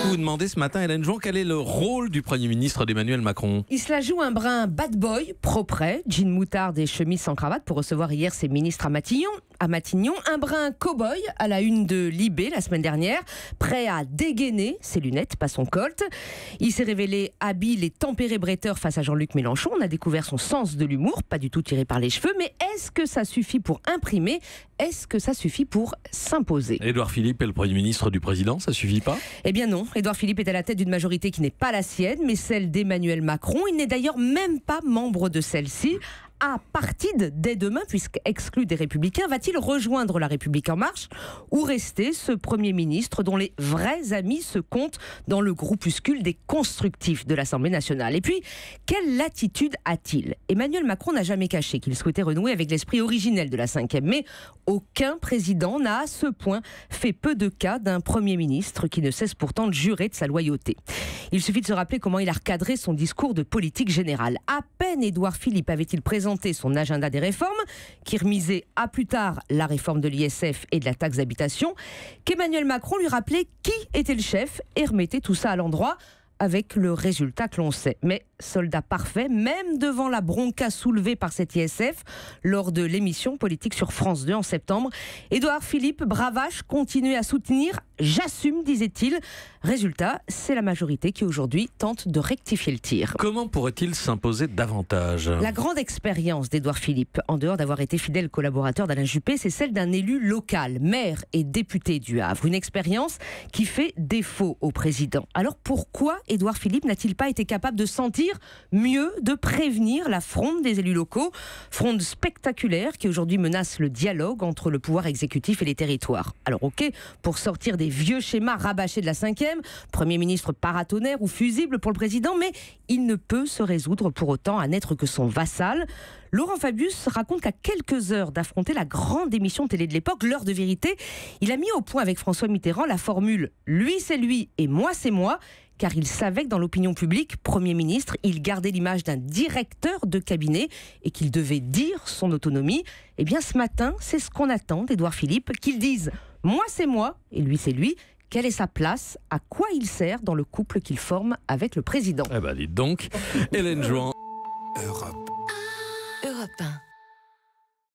beaucoup vous demander ce matin, Hélène Jouan, quel est le rôle du Premier ministre d'Emmanuel Macron? Il se la joue un brin bad boy, propre, jean moutarde et chemise sans cravate pour recevoir hier ses ministres à Matignon. Un brin cow-boy à la une de Libé la semaine dernière, prêt à dégainer ses lunettes, pas son colt. Il s'est révélé habile et tempéré bretteur face à Jean-Luc Mélenchon. On a découvert son sens de l'humour, pas du tout tiré par les cheveux. Mais est-ce que ça suffit pour imprimer? Est-ce que ça suffit pour s'imposer? Édouard Philippe est le Premier ministre du Président, ça suffit pas? Eh bien non, Édouard Philippe est à la tête d'une majorité qui n'est pas la sienne, mais celle d'Emmanuel Macron. Il n'est d'ailleurs même pas membre de celle-ci. À partide dès demain, puisqu'exclu des Républicains, va-t-il rejoindre La République En Marche ou rester ce Premier ministre dont les vrais amis se comptent dans le groupuscule des constructifs de l'Assemblée nationale? Et puis, quelle latitude a-t-il? Emmanuel Macron n'a jamais caché qu'il souhaitait renouer avec l'esprit originel de la 5e, mais aucun président n'a à ce point fait peu de cas d'un Premier ministre qui ne cesse pourtant de jurer de sa loyauté. Il suffit de se rappeler comment il a recadré son discours de politique générale. À peine Édouard Philippe avait-il présenté son agenda des réformes, qui remisait à plus tard la réforme de l'ISF et de la taxe d'habitation, qu'Emmanuel Macron lui rappelait qui était le chef et remettait tout ça à l'endroit, avec le résultat que l'on sait. Mais soldat parfait, même devant la bronca soulevée par cet ISF lors de l'émission politique sur France 2 en septembre, Édouard Philippe, bravache, continuait à soutenir « J'assume », disait-il. Résultat, c'est la majorité qui aujourd'hui tente de rectifier le tir. Comment pourrait-il s'imposer davantage? La grande expérience d'Édouard Philippe, en dehors d'avoir été fidèle collaborateur d'Alain Juppé, c'est celle d'un élu local, maire et député du Havre. Une expérience qui fait défaut au président. Alors pourquoi Édouard Philippe n'a-t-il pas été capable de sentir mieux, de prévenir la fronde des élus locaux? Fronde spectaculaire qui aujourd'hui menace le dialogue entre le pouvoir exécutif et les territoires. Alors ok, pour sortir des vieux schémas rabâchés de la 5e, Premier ministre paratonnerre ou fusible pour le président, mais il ne peut se résoudre pour autant à n'être que son vassal. Laurent Fabius raconte qu'à quelques heures d'affronter la grande émission télé de l'époque, L'heure de vérité, il a mis au point avec François Mitterrand la formule « lui c'est lui et moi c'est moi », car il savait que dans l'opinion publique, Premier ministre, il gardait l'image d'un directeur de cabinet et qu'il devait dire son autonomie. Eh bien ce matin, c'est ce qu'on attend d'Édouard Philippe, qu'il dise « moi c'est moi et lui c'est lui ». Quelle est sa place? À quoi il sert dans le couple qu'il forme avec le président? Eh ben dites donc, Hélène Jouan. Europe 1.